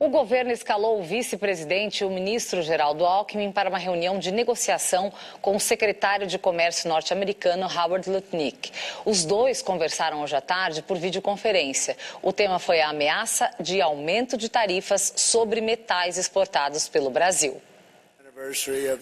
O governo escalou o vice-presidente e o ministro Geraldo Alckmin para uma reunião de negociação com o secretário de Comércio norte-americano Howard Lutnick. Os dois conversaram hoje à tarde por videoconferência. O tema foi a ameaça de aumento de tarifas sobre metais exportados pelo Brasil.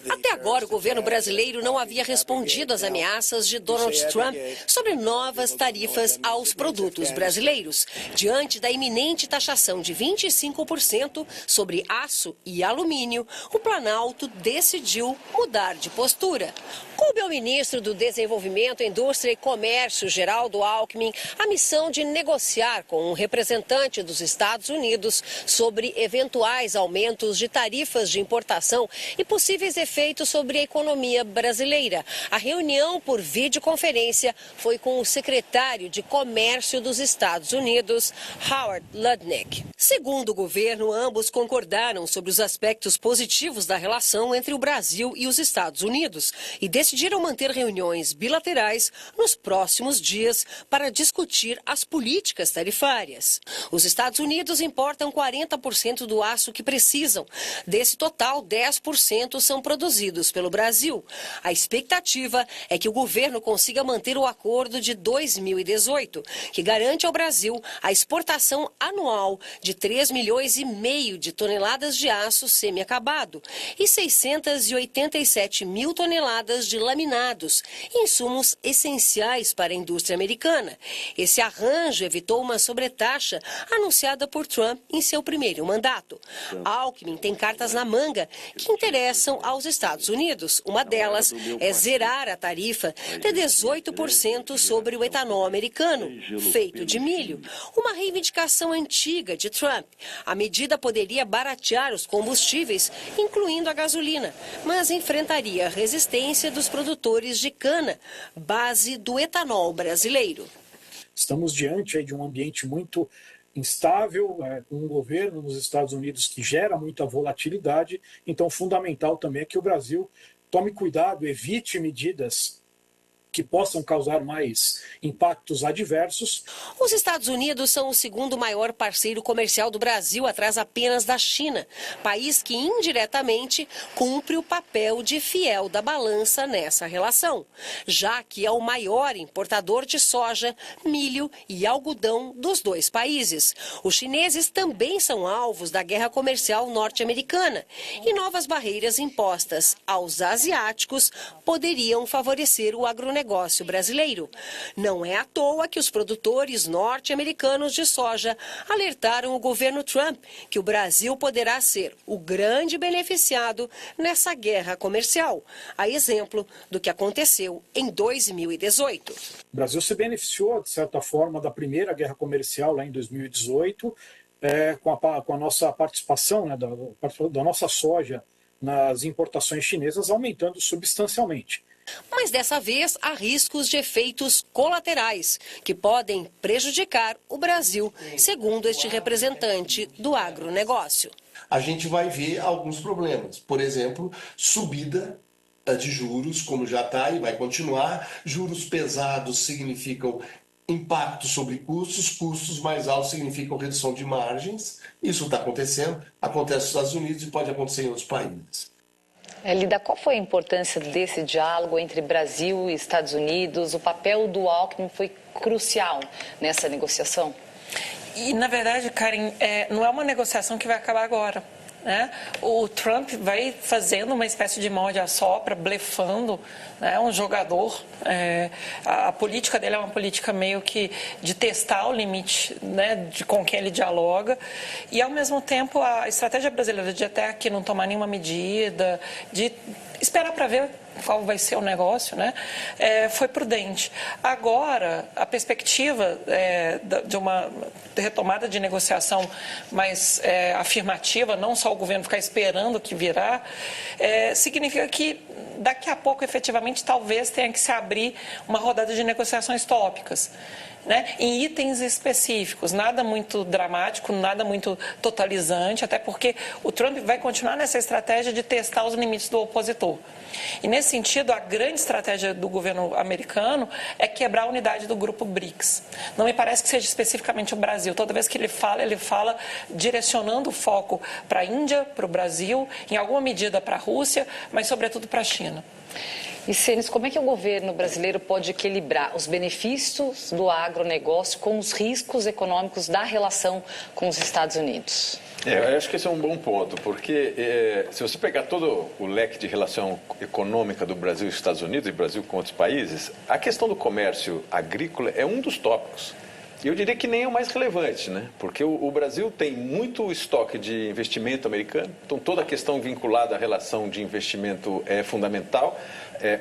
Até agora, o governo brasileiro não havia respondido às ameaças de Donald Trump sobre novas tarifas aos produtos brasileiros. Diante da iminente taxação de 25% sobre aço e alumínio, o Planalto decidiu mudar de postura. Coube ao ministro do Desenvolvimento, Indústria e Comércio, Geraldo Alckmin, a missão de negociar com um representante dos Estados Unidos sobre eventuais aumentos de tarifas de importação e possíveis efeitos sobre a economia brasileira. A reunião por videoconferência foi com o secretário de Comércio dos Estados Unidos, Howard Lutnick. Segundo o governo, ambos concordaram sobre os aspectos positivos da relação entre o Brasil e os Estados Unidos e decidiram manter reuniões bilaterais nos próximos dias para discutir as políticas tarifárias. Os Estados Unidos importam 40% do aço que precisam. Desse total, 10% são produzidos pelo Brasil. A expectativa é que o governo consiga manter o acordo de 2018, que garante ao Brasil a exportação anual de 3,5 milhões de toneladas de aço semi-acabado e 687 mil toneladas de laminados, insumos essenciais para a indústria americana. Esse arranjo evitou uma sobretaxa anunciada por Trump em seu primeiro mandato. Alckmin tem cartas na manga que interessam aos Estados Unidos. Uma delas é zerar a tarifa de 18% sobre o etanol americano, feito de milho. Uma reivindicação antiga de Trump. A medida poderia baratear os combustíveis, incluindo a gasolina, mas enfrentaria a resistência dos produtores de cana, base do etanol brasileiro. Estamos diante de um ambiente muito instável, com um governo nos Estados Unidos que gera muita volatilidade, então fundamental também é que o Brasil tome cuidado, evite medidas que possam causar mais impactos adversos. Os Estados Unidos são o segundo maior parceiro comercial do Brasil, atrás apenas da China, país que indiretamente cumpre o papel de fiel da balança nessa relação, já que é o maior importador de soja, milho e algodão dos dois países. Os chineses também são alvos da guerra comercial norte-americana e novas barreiras impostas aos asiáticos poderiam favorecer o agronegócio brasileiro. Não é à toa que os produtores norte-americanos de soja alertaram o governo Trump que o Brasil poderá ser o grande beneficiado nessa guerra comercial, a exemplo do que aconteceu em 2018. O Brasil se beneficiou, de certa forma, da primeira guerra comercial lá em 2018, com a nossa participação, da nossa soja nas importações chinesas aumentando substancialmente. Mas dessa vez há riscos de efeitos colaterais que podem prejudicar o Brasil, segundo este representante do agronegócio. A gente vai ver alguns problemas, por exemplo, subida de juros, como já está e vai continuar. Juros pesados significam impacto sobre custos, custos mais altos significam redução de margens. Isso está acontecendo, acontece nos Estados Unidos e pode acontecer em outros países. Lida, qual foi a importância desse diálogo entre Brasil e Estados Unidos? O papel do Alckmin foi crucial nessa negociação? E, na verdade, Karen, não é uma negociação que vai acabar agora, né? O Trump vai fazendo uma espécie de mão de assopra, blefando, né? Um jogador. A política dele é uma política meio que de testar o limite, né, com quem ele dialoga. E, ao mesmo tempo, a estratégia brasileira de até aqui não tomar nenhuma medida, de esperar para ver qual vai ser o negócio, né? Foi prudente. Agora, a perspectiva de uma retomada de negociação mais afirmativa, não só o governo ficar esperando o que virá, significa que daqui a pouco, efetivamente, talvez tenha que se abrir uma rodada de negociações tópicas, né, em itens específicos, nada muito dramático, nada muito totalizante, até porque o Trump vai continuar nessa estratégia de testar os limites do opositor. E, nesse sentido, a grande estratégia do governo americano é quebrar a unidade do grupo BRICS. Não me parece que seja especificamente o Brasil. Toda vez que ele fala direcionando o foco para a Índia, para o Brasil, em alguma medida para a Rússia, mas, sobretudo, para a China. E, Senes, como é que o governo brasileiro pode equilibrar os benefícios do agronegócio com os riscos econômicos da relação com os Estados Unidos? Eu acho que esse é um bom ponto, porque se você pegar todo o leque de relação econômica do Brasil e dos Estados Unidos, e Brasil com outros países, a questão do comércio agrícola é um dos tópicos. E eu diria que nem é o mais relevante, né? Porque o Brasil tem muito estoque de investimento americano, então toda a questão vinculada à relação de investimento é fundamental.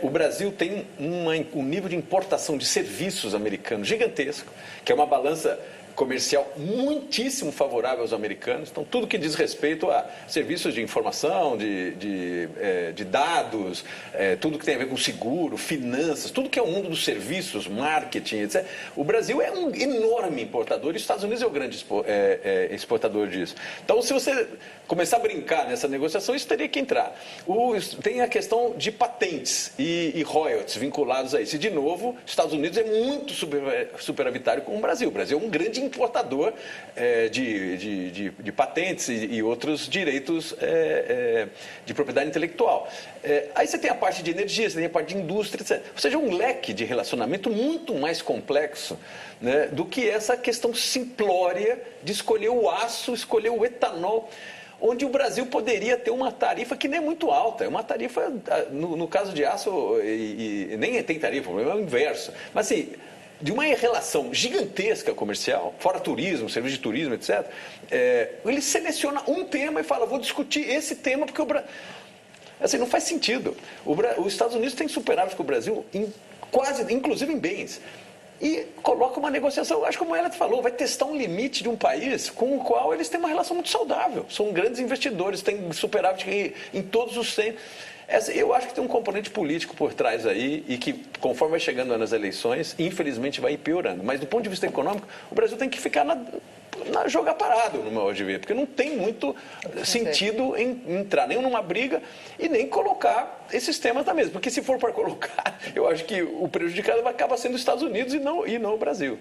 O Brasil tem um nível de importação de serviços americanos gigantesco, que é uma balança comercial muitíssimo favorável aos americanos. Então, tudo que diz respeito a serviços de informação, de dados, tudo que tem a ver com seguro, finanças, tudo que é o mundo dos serviços, marketing, etc. O Brasil é um enorme importador e os Estados Unidos é o grande exportador disso. Então, se você começar a brincar nessa negociação, isso teria que entrar. Tem a questão de patentes e royalties vinculados a isso. E, de novo, os Estados Unidos é muito superavitário com o Brasil. O Brasil é um grande importador de patentes e outros direitos de propriedade intelectual. Aí você tem a parte de energia, você tem a parte de indústria, etc. Ou seja, um leque de relacionamento muito mais complexo, né, do que essa questão simplória de escolher o aço, escolher o etanol, onde o Brasil poderia ter uma tarifa que nem é muito alta. É uma tarifa, no caso de aço, nem tem tarifa, o problema é o inverso. Mas assim, de uma relação gigantesca comercial, fora turismo, serviço de turismo, etc., ele seleciona um tema e fala, vou discutir esse tema porque o Brasil... Assim, não faz sentido. Os Estados Unidos têm superávit com o Brasil, inclusive em bens. E coloca uma negociação, acho que como ela falou, vai testar um limite de um país com o qual eles têm uma relação muito saudável. São grandes investidores, têm superávit em todos os centros. Eu acho que tem um componente político por trás aí e que, conforme vai chegando nas eleições, infelizmente vai piorando. Mas do ponto de vista econômico, o Brasil tem que ficar jogar parado, no meu modo de ver, porque não tem muito sentido em entrar nem numa briga e nem colocar esses temas na mesa. Porque se for para colocar, eu acho que o prejudicado vai acabar sendo os Estados Unidos e não o Brasil.